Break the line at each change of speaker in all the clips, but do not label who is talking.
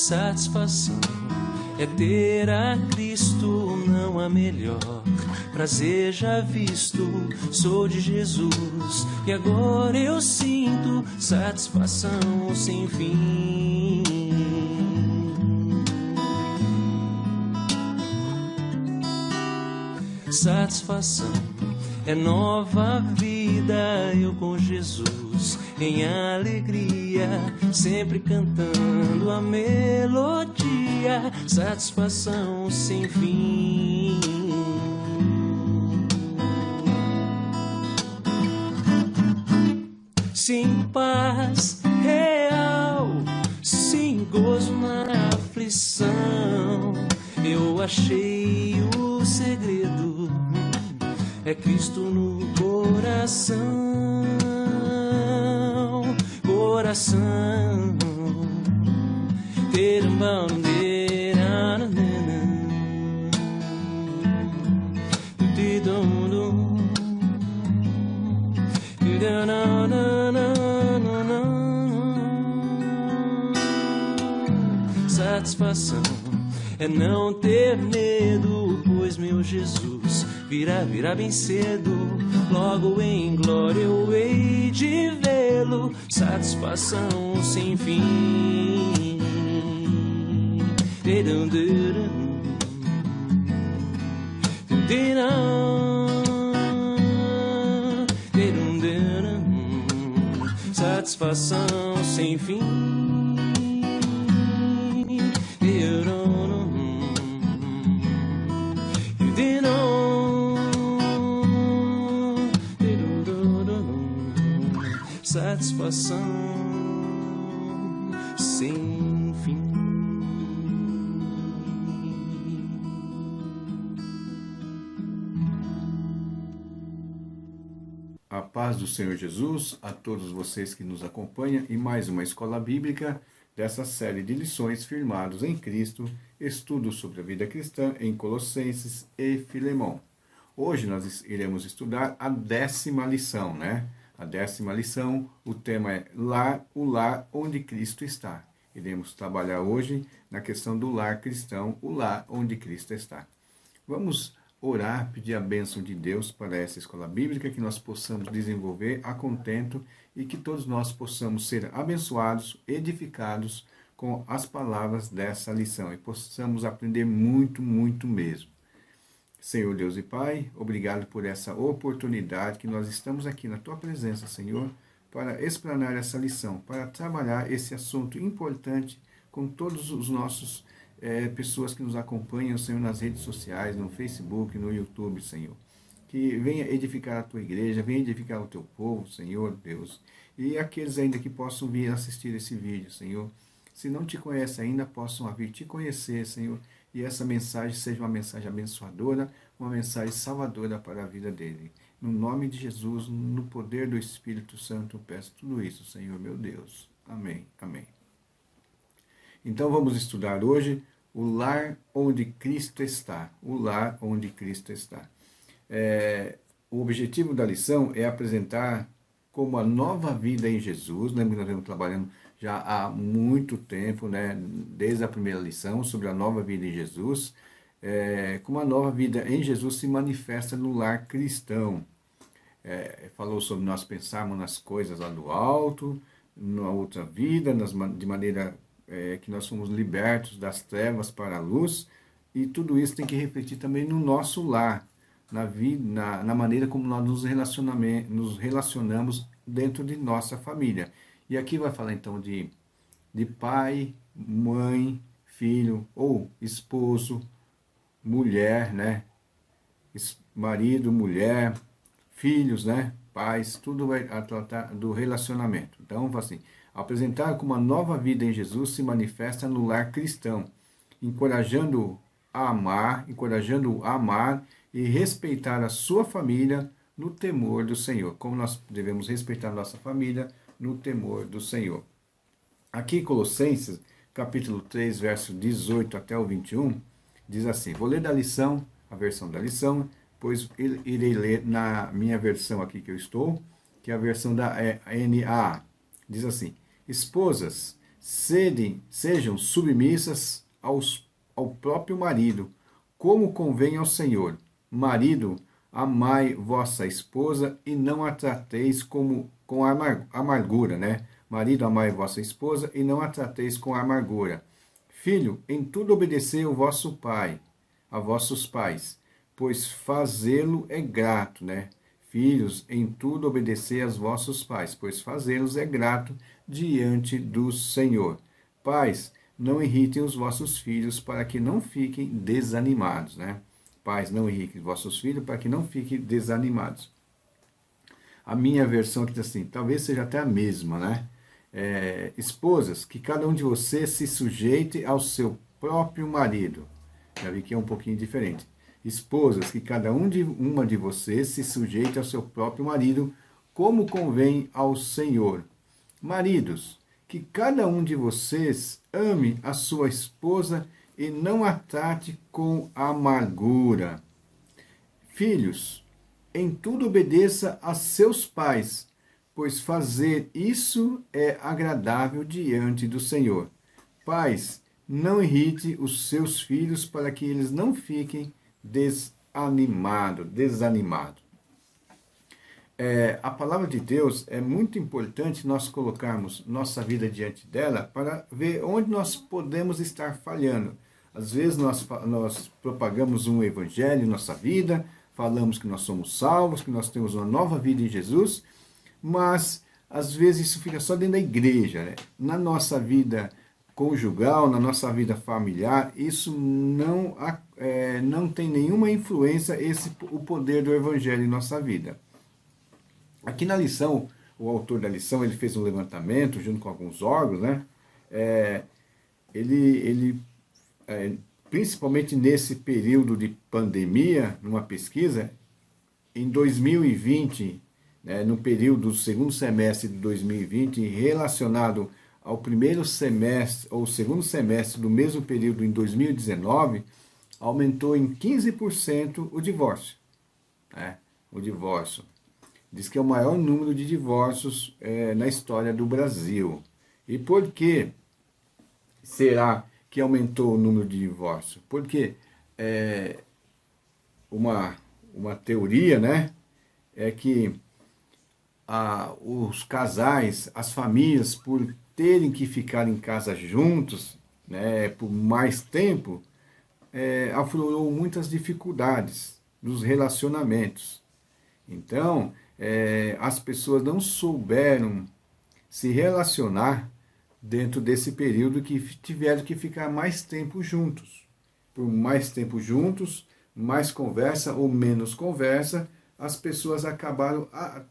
Satisfação é ter a Cristo, não há melhor prazer já visto. Sou de Jesus e agora eu sinto satisfação sem fim. Satisfação é nova vida, eu com Jesus em alegria, sempre cantando a melodia, satisfação sem fim. Sim, paz real, sim, gozo na aflição, eu achei o segredo, é Cristo no coração, coração. Ter um bandeira, satisfação é não ter medo, pois meu Jesus virá bem cedo, logo em glória eu hei de vê-lo, satisfação sem fim. Satisfação sem fim. Satisfação sem fim.
A paz do Senhor Jesus a todos vocês que nos acompanham em mais uma escola bíblica dessa série de lições firmados em Cristo, estudo sobre a vida cristã em Colossenses e Filemão. Hoje nós iremos estudar a 10ª lição, né? A 10ª lição, o tema é lar, o lar onde Cristo está. Iremos trabalhar hoje na questão do lar cristão, o lar onde Cristo está. Vamos orar, pedir a bênção de Deus para essa escola bíblica, que nós possamos desenvolver a contento e que todos nós possamos ser abençoados, edificados com as palavras dessa lição e possamos aprender muito, muito mesmo. Senhor Deus e Pai, obrigado por essa oportunidade que nós estamos aqui na Tua presença, Senhor, para explanar essa lição, para trabalhar esse assunto importante com todos os nossos pessoas que nos acompanham, Senhor, nas redes sociais, no Facebook, no YouTube, Senhor. Que venha edificar a Tua igreja, venha edificar o Teu povo, Senhor Deus. E aqueles ainda que possam vir assistir esse vídeo, Senhor, se não Te conhecem ainda, possam vir Te conhecer, Senhor, e essa mensagem seja uma mensagem abençoadora, uma mensagem salvadora para a vida dele. No nome de Jesus, no poder do Espírito Santo, eu peço tudo isso, Senhor meu Deus. Amém, amém. Então vamos estudar hoje o lar onde Cristo está. O lar onde Cristo está. O objetivo da lição é apresentar como a nova vida em Jesus. Lembra que nós estamos trabalhando já há muito tempo, né, desde a primeira lição, sobre a nova vida em Jesus, como a nova vida em Jesus se manifesta no lar cristão. Falou sobre nós pensarmos nas coisas lá do alto, na outra vida, de maneira que nós somos libertos das trevas para a luz, e tudo isso tem que refletir também no nosso lar, na maneira como nós nos relacionamos dentro de nossa família. E aqui vai falar então de pai, mãe, filho, ou esposo, mulher, né? Marido, mulher, filhos, né? Pais, tudo vai tratar do relacionamento. Então, assim, apresentar como uma nova vida em Jesus se manifesta no lar cristão, encorajando-o a amar e respeitar a sua família no temor do Senhor. Como nós devemos respeitar a nossa família no temor do Senhor. Aqui em Colossenses, capítulo 3, verso 18 até o 21, diz assim, vou ler da lição, a versão da lição, pois irei ler na minha versão aqui que eu estou, que é a versão da NAA. Diz assim, esposas, sejam submissas ao próprio marido, como convém ao Senhor. Marido, amai vossa esposa e não a trateis com amargura, né? Marido, amai vossa esposa e não a trateis com amargura. Filho, em tudo obedecei ao vosso pai, a vossos pais, pois fazê-lo é grato, né? Filhos, em tudo obedecei aos vossos pais, pois fazê-los é grato diante do Senhor. Pais, não irritem os vossos filhos para que não fiquem desanimados, né? Pais, não irritem os vossos filhos para que não fiquem desanimados. A minha versão aqui diz assim, talvez seja até a mesma, né? Esposas, que cada um de vocês se sujeite ao seu próprio marido. Já vi que é um pouquinho diferente. Esposas, que cada uma de vocês se sujeite ao seu próprio marido, como convém ao Senhor. Maridos, que cada um de vocês ame a sua esposa e não a trate com amargura. Filhos, em tudo obedeça a seus pais, pois fazer isso é agradável diante do Senhor. Pais, não irrite os seus filhos para que eles não fiquem desanimados. A palavra de Deus é muito importante nós colocarmos nossa vida diante dela para ver onde nós podemos estar falhando. Às vezes nós propagamos um evangelho em nossa vida, falamos que nós somos salvos, que nós temos uma nova vida em Jesus, mas às vezes isso fica só dentro da igreja, né? Na nossa vida conjugal, na nossa vida familiar, isso não tem nenhuma influência, o poder do evangelho em nossa vida. Aqui na lição, o autor da lição, ele fez um levantamento junto com alguns órgãos, né? Principalmente nesse período de pandemia, numa pesquisa, em 2020, né, no período do segundo semestre de 2020, relacionado ao primeiro semestre ou segundo semestre do mesmo período em 2019, aumentou em 15% o divórcio. Né? O divórcio. Diz que é o maior número de divórcios na história do Brasil. E por que será que aumentou o número de divórcios? Porque uma teoria, né, é que os casais, as famílias, por terem que ficar em casa juntos, né, por mais tempo, aflorou muitas dificuldades nos relacionamentos. Então, as pessoas não souberam se relacionar dentro desse período que tiveram que ficar mais tempo juntos. Por mais tempo juntos, mais conversa ou menos conversa, as pessoas acabaram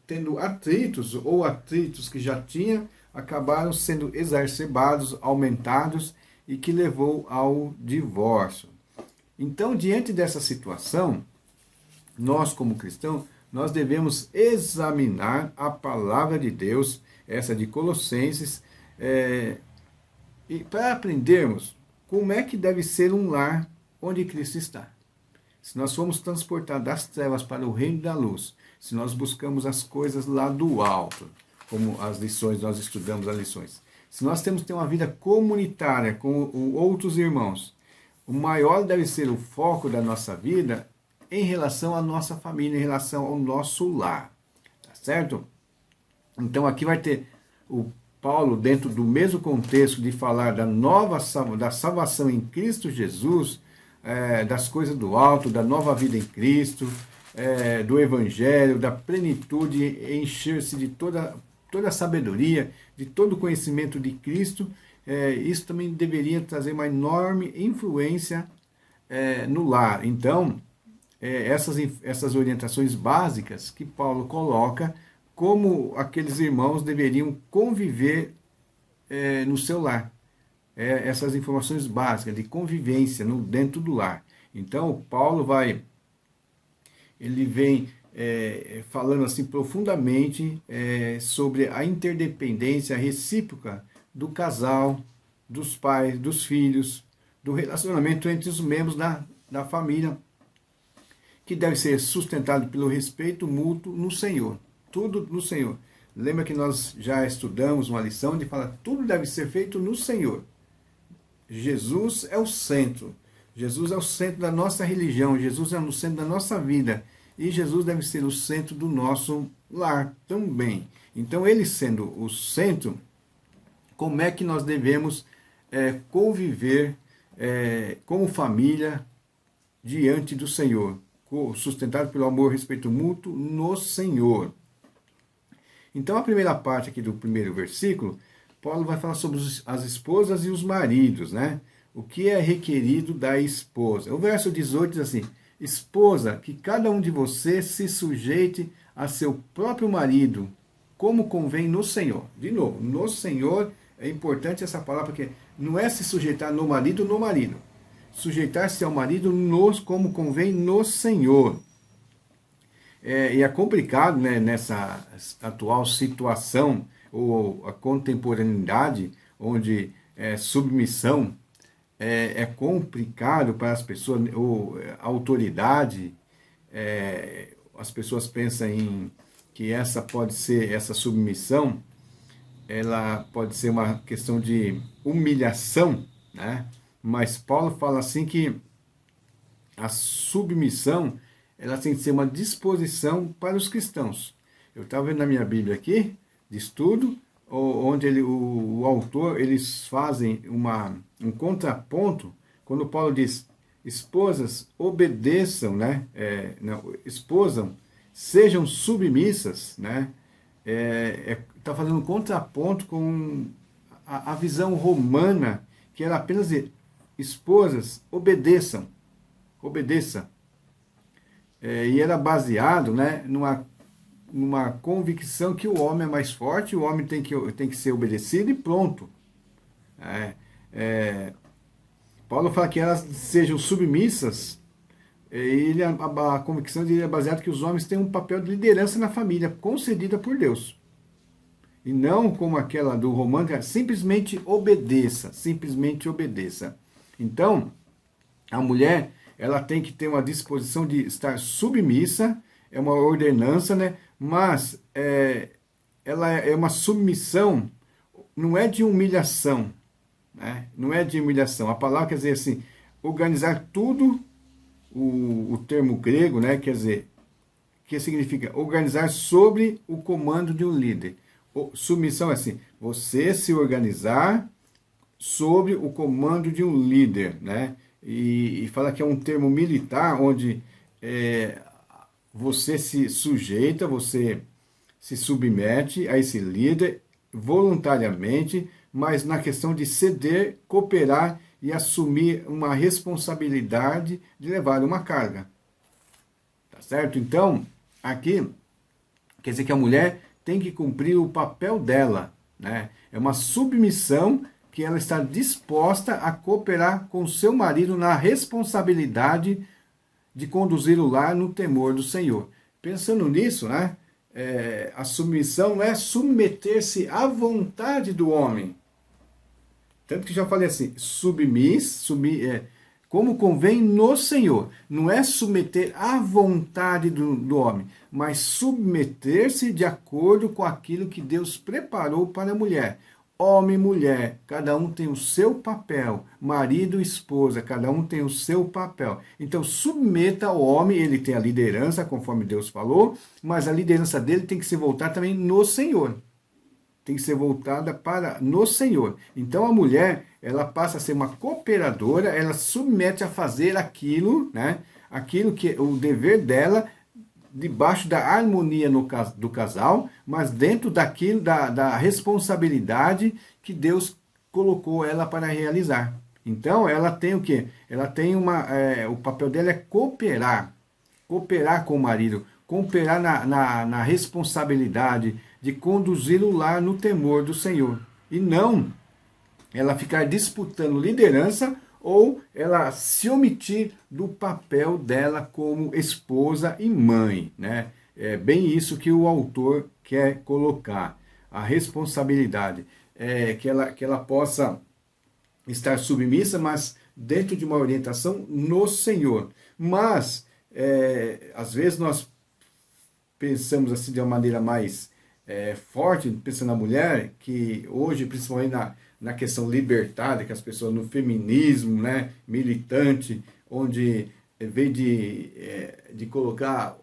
tendo atritos, ou atritos que já tinham, acabaram sendo exacerbados, aumentados, e que levou ao divórcio. Então, diante dessa situação, nós como cristãos, nós devemos examinar a palavra de Deus, essa de Colossenses, e para aprendermos como é que deve ser um lar onde Cristo está. Se nós formos transportados das trevas para o reino da luz, se nós buscamos as coisas lá do alto, como as lições, nós estudamos as lições, se nós temos que ter uma vida comunitária com outros irmãos, o maior deve ser o foco da nossa vida em relação à nossa família, em relação ao nosso lar. Tá certo? Então aqui vai ter o Paulo, dentro do mesmo contexto de falar da salvação em Cristo Jesus, das coisas do alto, da nova vida em Cristo, do Evangelho, da plenitude, encher-se de toda a sabedoria, de todo o conhecimento de Cristo. Isso também deveria trazer uma enorme influência no lar. Então, essas orientações básicas que Paulo coloca, como aqueles irmãos deveriam conviver no seu lar. Essas informações básicas de convivência dentro do lar. Então, Paulo vem falando assim profundamente sobre a interdependência recíproca do casal, dos pais, dos filhos, do relacionamento entre os membros da família, que deve ser sustentado pelo respeito mútuo no Senhor. Tudo no Senhor. Lembra que nós já estudamos uma lição de falar tudo deve ser feito no Senhor. Jesus é o centro. Jesus é o centro da nossa religião. Jesus é o centro da nossa vida. E Jesus deve ser o centro do nosso lar também. Então, ele sendo o centro, como é que nós devemos conviver como família diante do Senhor, sustentado pelo amor e respeito mútuo no Senhor. Então, a primeira parte aqui do primeiro versículo, Paulo vai falar sobre as esposas e os maridos, né? O que é requerido da esposa. O verso 18 diz assim: esposa, que cada um de vocês se sujeite a seu próprio marido, como convém no Senhor. De novo, no Senhor é importante essa palavra, porque não é se sujeitar no marido. Sujeitar-se ao marido como convém no Senhor. E é complicado, né, nessa atual situação, ou a contemporaneidade, onde submissão é complicado para as pessoas, ou autoridade, as pessoas pensam que essa submissão, ela pode ser uma questão de humilhação, né? Mas Paulo fala assim que a submissão, ela tem que ser uma disposição para os cristãos. Eu estava vendo na minha Bíblia aqui, de estudo, onde o autor, eles fazem um contraponto, quando Paulo diz, esposas, obedeçam, né? Sejam submissas, né? Está fazendo um contraponto com a visão romana, que era apenas dizer, esposas, obedeçam. E era baseado, né, numa convicção que o homem é mais forte, o homem tem que ser obedecido e pronto. Paulo fala que elas sejam submissas, e a convicção dele é baseada que os homens têm um papel de liderança na família, concedida por Deus. E não como aquela do romano, que é simplesmente obedeça. Então, a mulher, ela tem que ter uma disposição de estar submissa, é uma ordenança, né? Mas ela é uma submissão, não é de humilhação, né? Não é de humilhação. A palavra quer dizer assim, organizar tudo, o termo grego, né? Quer dizer, que significa organizar sobre o comando de um líder. Submissão é assim, você se organizar sobre o comando de um líder, né? E fala que é um termo militar, onde você se sujeita, você se submete a esse líder voluntariamente, mas na questão de ceder, cooperar e assumir uma responsabilidade de levar uma carga. Tá certo? Então, aqui, quer dizer que a mulher tem que cumprir o papel dela, né? É uma submissão que ela está disposta a cooperar com seu marido na responsabilidade de conduzir o lar no temor do Senhor. Pensando nisso, né? A submissão não é submeter-se à vontade do homem. Tanto que já falei assim, como convém no Senhor. Não é submeter à vontade do homem, mas submeter-se de acordo com aquilo que Deus preparou para a mulher. Homem e mulher, cada um tem o seu papel. Marido e esposa, cada um tem o seu papel. Então, submeta ao homem, ele tem a liderança, conforme Deus falou, mas a liderança dele tem que se voltar também no Senhor. Tem que ser voltada no Senhor. Então, a mulher, ela passa a ser uma cooperadora, ela submete a fazer aquilo, né? Aquilo que é o dever dela, debaixo da harmonia do casal, mas dentro daquilo, da responsabilidade que Deus colocou ela para realizar. Então, ela tem o quê? Ela tem o papel dela é cooperar com o marido, cooperar na responsabilidade de conduzir o lar no temor do Senhor. E não ela ficar disputando liderança ou ela se omitir do papel dela como esposa e mãe, né? É bem isso que o autor quer colocar. A responsabilidade que ela possa estar submissa, mas dentro de uma orientação no Senhor. Mas, às vezes nós pensamos assim de uma maneira mais forte, pensando na mulher, que hoje, principalmente na questão libertária, que as pessoas no feminismo, né, militante, onde em vez de colocar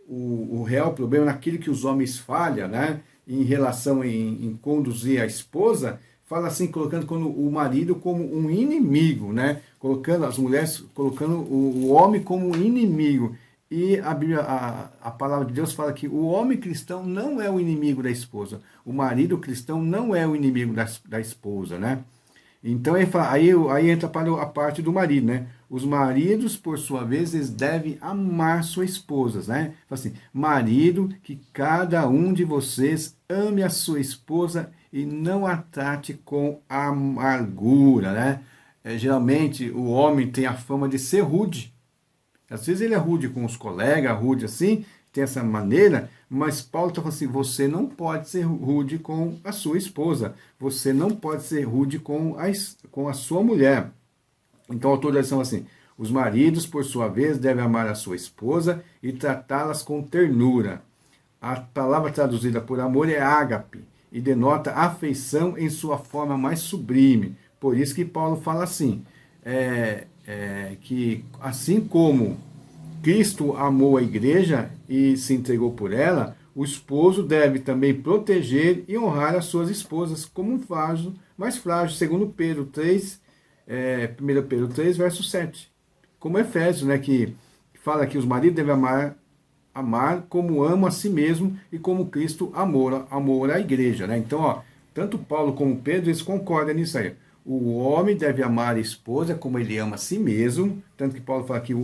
o real problema naquilo que os homens falham, né, em relação em conduzir a esposa, fala assim, colocando o marido como um inimigo, né, colocando as mulheres, colocando o homem como um inimigo. E a Bíblia, a palavra de Deus fala que o homem cristão não é o inimigo da esposa. O marido cristão não é o inimigo da esposa, né? Então aí entra para a parte do marido, né? Os maridos, por sua vez, eles devem amar suas esposas, né? Fala assim, marido, que cada um de vocês ame a sua esposa e não a trate com amargura, né? Geralmente o homem tem a fama de ser rude. Às vezes ele é rude com os colegas, rude assim, tem essa maneira, mas Paulo está falando assim, você não pode ser rude com a sua esposa, você não pode ser rude com a sua mulher. Então a autor fala assim, os maridos, por sua vez, devem amar a sua esposa e tratá-las com ternura. A palavra traduzida por amor é ágape, e denota afeição em sua forma mais sublime. Por isso que Paulo fala assim, que assim como Cristo amou a igreja e se entregou por ela, o esposo deve também proteger e honrar as suas esposas como um frágil, mais frágil, segundo Pedro 3, 1 Pedro 3, verso 7. Como Efésios, né, que fala que os maridos devem amar como amam a si mesmo e como Cristo amou a igreja. Né? Então, ó, tanto Paulo como Pedro, eles concordam nisso aí. O homem deve amar a esposa como ele ama a si mesmo, tanto que Paulo fala que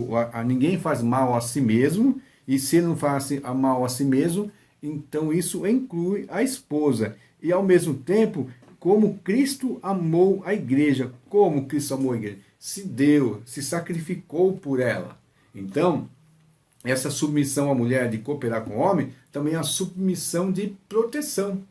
ninguém faz mal a si mesmo, e se ele não faz mal a si mesmo, então isso inclui a esposa. E ao mesmo tempo, como Cristo amou a igreja. Como Cristo amou a igreja? Se deu, se sacrificou por ela. Então, essa submissão à mulher de cooperar com o homem, também é a submissão de proteção.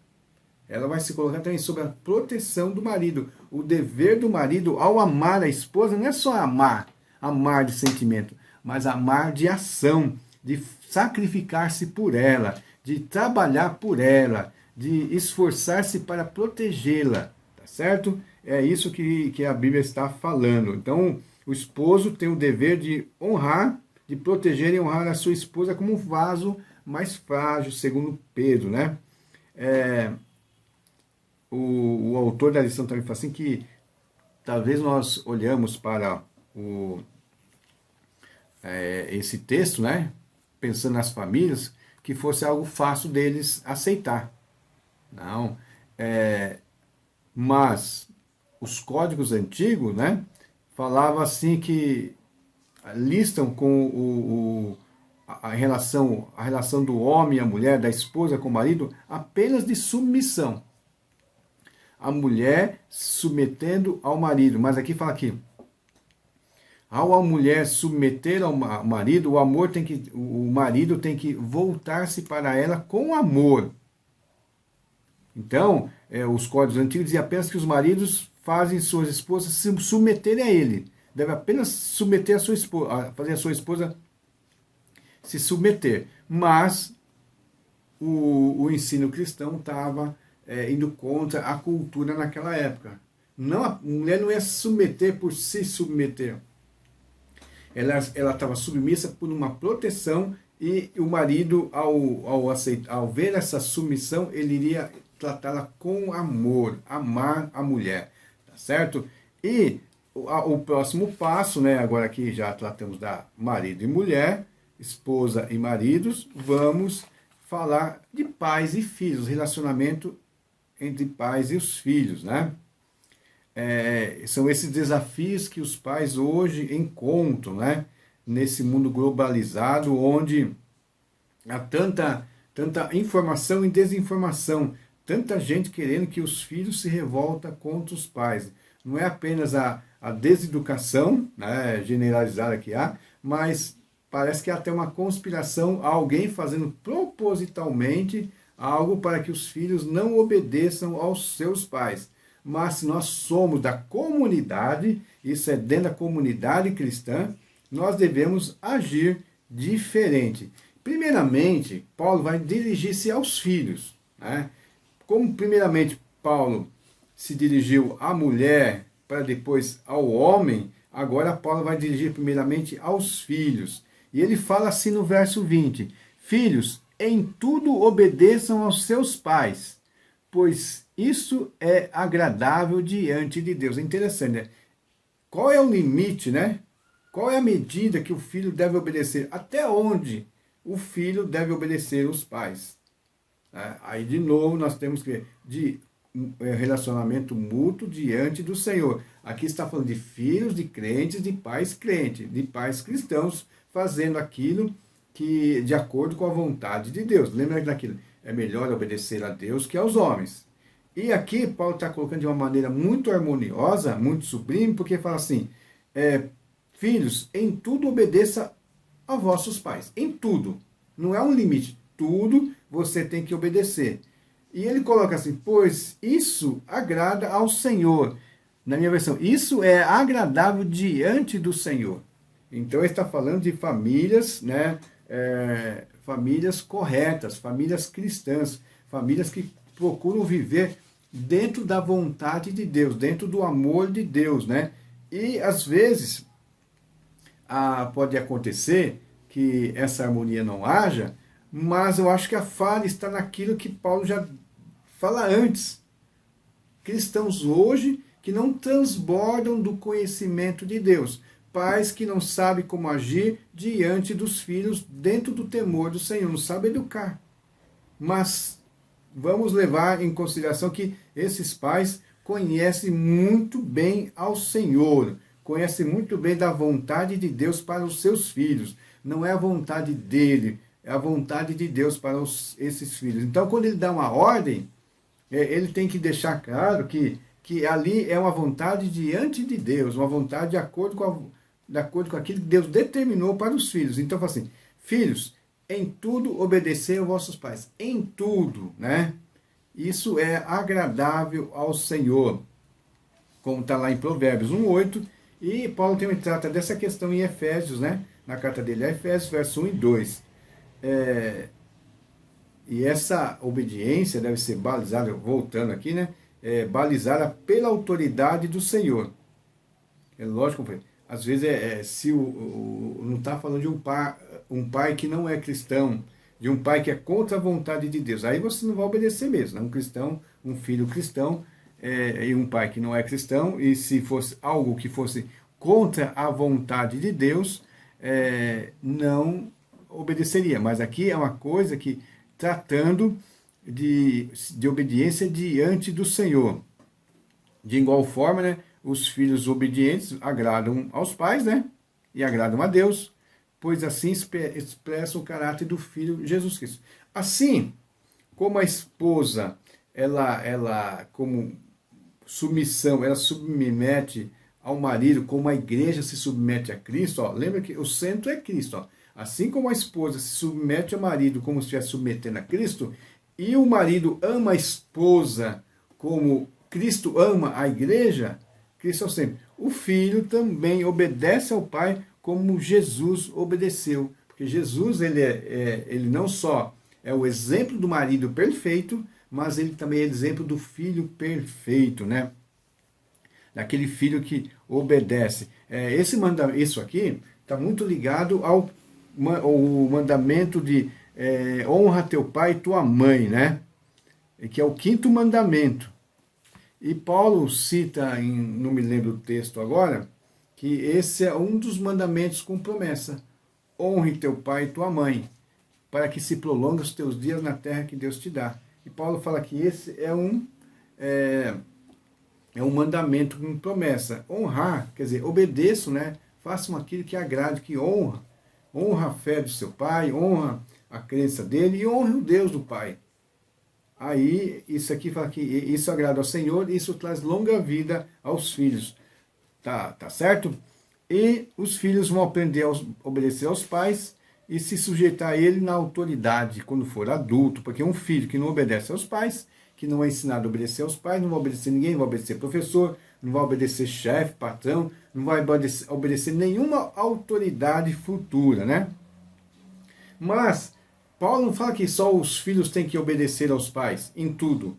Ela vai se colocar também sobre a proteção do marido. O dever do marido ao amar a esposa não é só amar de sentimento, mas amar de ação, de sacrificar-se por ela, de trabalhar por ela, de esforçar-se para protegê-la, tá certo? É isso que a Bíblia está falando. Então, o esposo tem o dever de honrar, de proteger e honrar a sua esposa como um vaso mais frágil, segundo Pedro, né? O autor da lição também fala assim que talvez nós olhamos para esse texto, né, pensando nas famílias, que fosse algo fácil deles aceitar. Não. Mas os códigos antigos, né, falavam assim que listam com a relação do homem e a mulher, da esposa com o marido, apenas de submissão. A mulher submetendo ao marido. Mas aqui fala aqui, ao a mulher submeter ao marido, o marido tem que voltar-se para ela com amor. Então, os códigos antigos diziam apenas que os maridos fazem suas esposas se submeterem a ele. Deve apenas submeter a sua esposa, fazer a sua esposa se submeter. Mas o ensino cristão estava indo contra a cultura naquela época. Não, a mulher não ia se submeter por se submeter. Ela estava submissa por uma proteção e o marido, ao ver essa submissão, ele iria tratá-la com amor, amar a mulher, tá certo? E o próximo passo, né, agora que já tratamos da marido e mulher, esposa e maridos, vamos falar de pais e filhos, relacionamento entre pais e os filhos, né? São esses desafios que os pais hoje encontram, né? Nesse mundo globalizado, onde há tanta informação e desinformação, tanta gente querendo que os filhos se revoltem contra os pais. Não é apenas a deseducação, né, generalizada que há, mas parece que há até uma conspiração, alguém fazendo propositalmente algo para que os filhos não obedeçam aos seus pais. Mas se nós somos da comunidade, isso é dentro da comunidade cristã, nós devemos agir diferente. Primeiramente, Paulo vai dirigir-se aos filhos. né? Como primeiramente Paulo se dirigiu à mulher para depois ao homem, agora Paulo vai dirigir primeiramente aos filhos. E ele fala assim no verso 20: Filhos, em tudo obedeçam aos seus pais, pois isso é agradável diante de Deus. É interessante, né? Qual é o limite, né? Qual é a medida que o filho deve obedecer? Até onde o filho deve obedecer os pais? Aí, de novo, nós temos que de relacionamento mútuo diante do Senhor. Aqui está falando de filhos de crentes, de pais crentes, de pais cristãos, fazendo aquilo que de acordo com a vontade de Deus. Lembra daquilo? É melhor obedecer a Deus que aos homens. E aqui Paulo está colocando de uma maneira muito harmoniosa, muito sublime, porque fala assim, filhos, em tudo obedeça a vossos pais. Em tudo. Não é um limite. Tudo você tem que obedecer. E ele coloca assim, pois isso agrada ao Senhor. Na minha versão, isso é agradável diante do Senhor. Então ele está falando de famílias, né? Famílias corretas, famílias cristãs, famílias que procuram viver dentro da vontade de Deus, dentro do amor de Deus, né? E às vezes pode acontecer que essa harmonia não haja, mas eu acho que a falha está naquilo que Paulo já fala antes. Cristãos hoje que não transbordam do conhecimento de Deus. Pais que não sabem como agir diante dos filhos dentro do temor do Senhor, não sabem educar. Mas vamos levar em consideração que esses pais conhecem muito bem ao Senhor, conhecem muito bem da vontade de Deus para os seus filhos. Não é a vontade dele, é a vontade de Deus para esses filhos. Então, quando ele dá uma ordem, ele tem que deixar claro que ali é uma vontade diante de Deus, uma vontade de acordo com aquilo que Deus determinou para os filhos. Então, fala assim, filhos, em tudo obedecer aos vossos pais. Em tudo, né? Isso é agradável ao Senhor. Como está lá em Provérbios 1:8. E Paulo também trata dessa questão em Efésios, né? Na carta dele a Efésios, verso 1 e 2. E essa obediência deve ser balizada, voltando aqui, né? Balizada pela autoridade do Senhor. É lógico, às vezes se não está falando de um pai que não é cristão, de um pai que é contra a vontade de Deus. Aí você não vai obedecer mesmo, né? Um cristão, um filho cristão, e um pai que não é cristão, e se fosse algo que fosse contra a vontade de Deus, não obedeceria. Mas aqui é uma coisa que, tratando de obediência diante do Senhor. De igual forma, né, os filhos obedientes agradam aos pais, né, e agradam a Deus, pois assim expressam o caráter do Filho Jesus Cristo. Assim, como a esposa, ela como submissão, ela submete ao marido, como a igreja se submete a Cristo, lembra que o centro é Cristo. Assim como a esposa se submete ao marido como se estivesse submetendo a Cristo, e o marido ama a esposa como Cristo ama a igreja, Cristo é o centro. O filho também obedece ao pai como Jesus obedeceu. Porque Jesus, ele não só é o exemplo do marido perfeito, mas ele também é exemplo do filho perfeito, né? Daquele filho que obedece. Isso aqui está muito ligado ao mandamento de honra teu pai e tua mãe, né? Que é o 5º mandamento. E Paulo cita, não me lembro o texto agora, que esse é um dos mandamentos com promessa. Honre teu pai e tua mãe, para que se prolongue os teus dias na terra que Deus te dá. E Paulo fala que esse é um mandamento com promessa. Honrar, quer dizer, obedeçam, né? Façam aquilo que agrade, que honra. Honra a fé do seu pai, honra a crença dele e honra o Deus do pai. Aí, isso aqui fala que isso agrada ao Senhor, isso traz longa vida aos filhos. Tá certo? E os filhos vão aprender a obedecer aos pais e se sujeitar a ele na autoridade quando for adulto, porque um filho que não obedece aos pais, que não é ensinado a obedecer aos pais, não vai obedecer ninguém, não vai obedecer professor, não vai obedecer chefe, patrão, não vai obedecer nenhuma autoridade futura, né? Mas Paulo não fala que só os filhos têm que obedecer aos pais em tudo.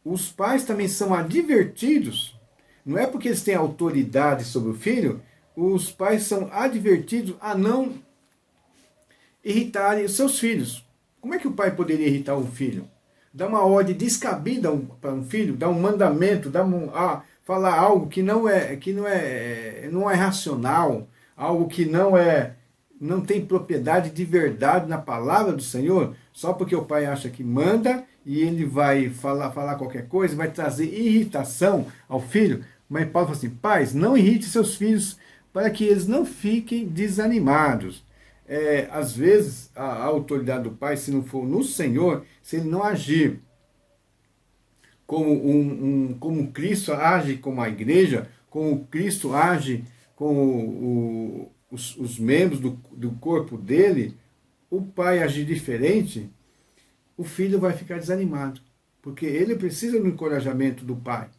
Os pais também são advertidos, não é porque eles têm autoridade sobre o filho, os pais são advertidos a não irritarem os seus filhos. Como é que o pai poderia irritar um filho? Dar uma ordem descabida para um filho, dar um mandamento, falar algo que não é racional, algo que não tem propriedade de verdade na palavra do Senhor, só porque o pai acha que manda e ele vai falar qualquer coisa, vai trazer irritação ao filho. Mas Paulo fala assim, pais, não irrite seus filhos para que eles não fiquem desanimados. Às vezes, a autoridade do pai, se não for no Senhor, se ele não agir como Cristo age com a igreja, como Cristo age com os membros do corpo dele, o pai agir diferente, o filho vai ficar desanimado, porque ele precisa do encorajamento do pai.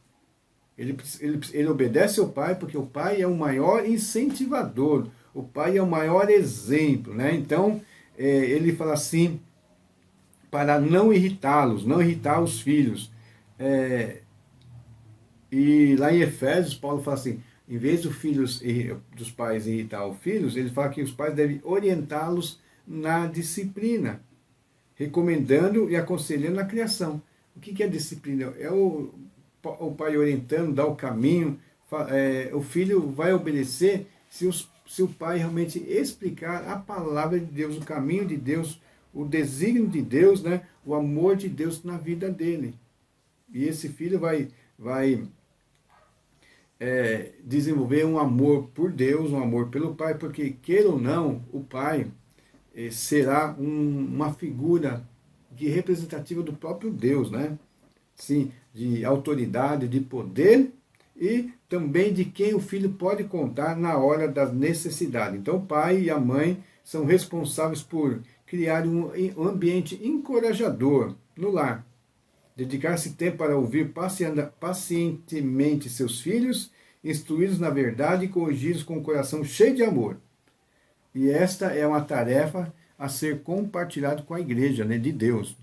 Ele obedece ao pai porque o pai é o maior incentivador, o pai é o maior exemplo, né? Então, ele fala assim, para não irritá-los, não irritar os filhos. E lá em Efésios, Paulo fala assim, em vez dos pais irritar os filhos, ele fala que os pais devem orientá-los na disciplina, recomendando e aconselhando a criação. O que é disciplina? É o pai orientando, dá o caminho, o filho vai obedecer se o pai realmente explicar a palavra de Deus, o caminho de Deus, o desígnio de Deus, né? O amor de Deus na vida dele. E esse filho vai desenvolver um amor por Deus, um amor pelo pai, porque, queira ou não, o pai será uma figura representativa do próprio Deus, né? Sim, de autoridade, de poder e também de quem o filho pode contar na hora da necessidade. Então, o pai e a mãe são responsáveis por criar um ambiente encorajador no lar. Dedicar-se tempo para ouvir pacientemente seus filhos, instruí-los na verdade e corrigi-los com o coração cheio de amor. E esta é uma tarefa a ser compartilhada com a igreja, né, de Deus,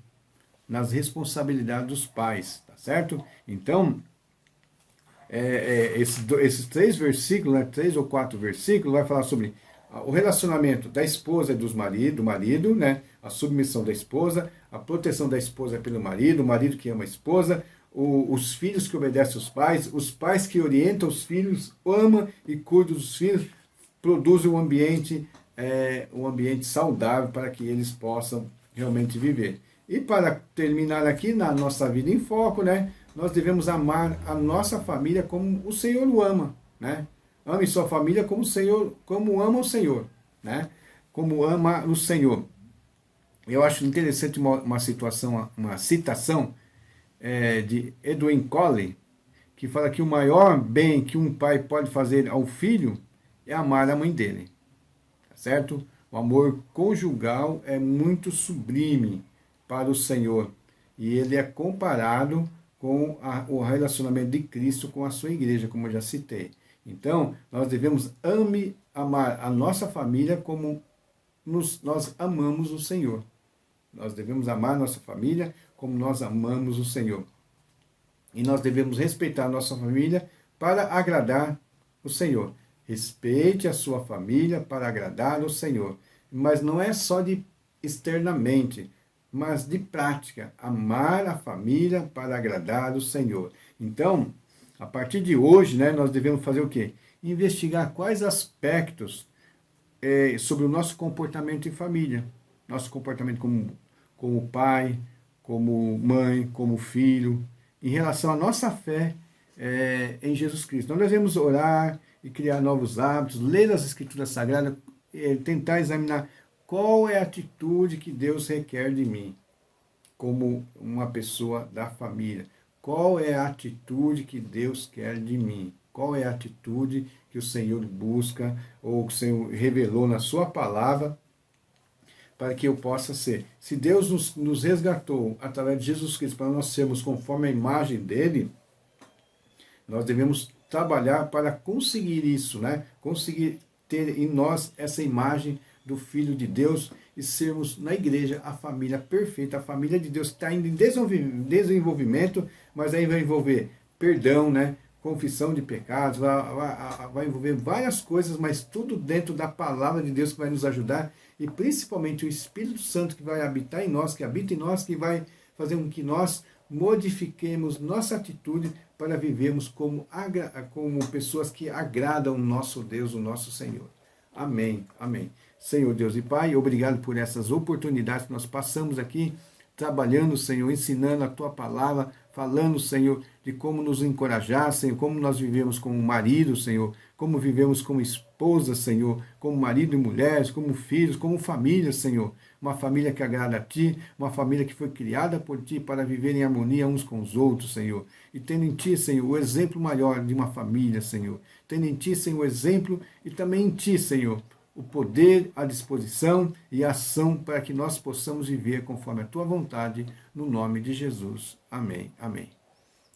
nas responsabilidades dos pais, tá certo? Então, esses 3 versículos, né, 3 ou 4 versículos, vai falar sobre o relacionamento da esposa e do marido, né, a submissão da esposa, a proteção da esposa pelo marido, o marido que ama a esposa, os filhos que obedecem aos pais, os pais que orientam os filhos, amam e cuidam dos filhos, produzem um ambiente saudável para que eles possam realmente viver. E para terminar aqui na nossa vida em foco, né, nós devemos amar a nossa família como o Senhor o ama, né? Ame sua família como ama o Senhor, né? Como ama o Senhor. Eu acho interessante uma citação de Edwin Colley, que fala que o maior bem que um pai pode fazer ao filho é amar a mãe dele, tá certo? O amor conjugal é muito sublime para o Senhor e ele é comparado com o relacionamento de Cristo com a sua igreja, como eu já citei. Então, nós devemos amar a nossa família como nós amamos o Senhor. Nós devemos amar a nossa família como nós amamos o Senhor. E nós devemos respeitar a nossa família para agradar o Senhor. Respeite a sua família para agradar o Senhor. Mas não é só de externamente, mas de prática. Amar a família para agradar o Senhor. Então, a partir de hoje, né, nós devemos fazer o quê? Investigar quais aspectos sobre o nosso comportamento em família. Nosso comportamento como pai, como mãe, como filho, em relação à nossa fé em Jesus Cristo. Nós devemos orar e criar novos hábitos, ler as Escrituras Sagradas, tentar examinar qual é a atitude que Deus requer de mim, como uma pessoa da família. Qual é a atitude que Deus quer de mim? Qual é a atitude que o Senhor busca, ou que o Senhor revelou na sua palavra, para que eu possa ser. Se Deus nos resgatou através de Jesus Cristo, para nós sermos conforme a imagem dele, nós devemos trabalhar para conseguir isso, né? Conseguir ter em nós essa imagem do Filho de Deus e sermos na igreja a família perfeita, a família de Deus que está indo em desenvolvimento, mas aí vai envolver perdão, né? Confissão de pecados, vai envolver várias coisas, mas tudo dentro da palavra de Deus que vai nos ajudar, e principalmente o Espírito Santo que vai habitar em nós, que habita em nós, que vai fazer com que nós modifiquemos nossa atitude para vivermos como pessoas que agradam o nosso Deus, o nosso Senhor. Amém, amém. Senhor Deus e Pai, obrigado por essas oportunidades que nós passamos aqui, trabalhando, Senhor, ensinando a Tua palavra, falando, Senhor, de como nos encorajar, Senhor, como nós vivemos como marido, Senhor, como vivemos como esposa, Senhor, como marido e mulheres, como filhos, como família, Senhor. Uma família que agrada a Ti, uma família que foi criada por Ti para viver em harmonia uns com os outros, Senhor. E tendo em Ti, Senhor, o exemplo maior de uma família, Senhor. Tendo em Ti, Senhor, o exemplo e também em Ti, Senhor, o poder, a disposição e a ação para que nós possamos viver conforme a Tua vontade, no nome de Jesus. Amém, amém.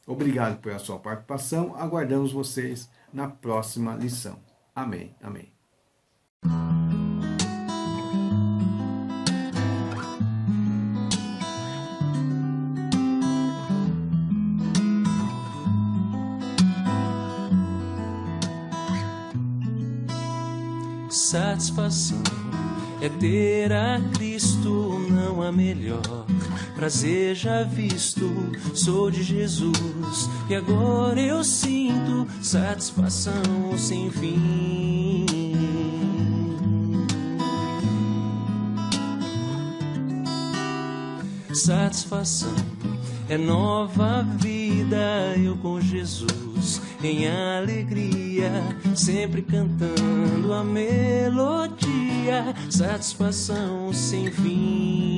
Obrigado pela sua participação, aguardamos vocês na próxima lição. Amém, amém.
Satisfação é ter a Cristo, não há melhor. Prazer já visto, sou de Jesus, e agora eu sinto satisfação sem fim. Satisfação é nova vida, eu com Jesus em alegria, sempre cantando a melodia, satisfação sem fim.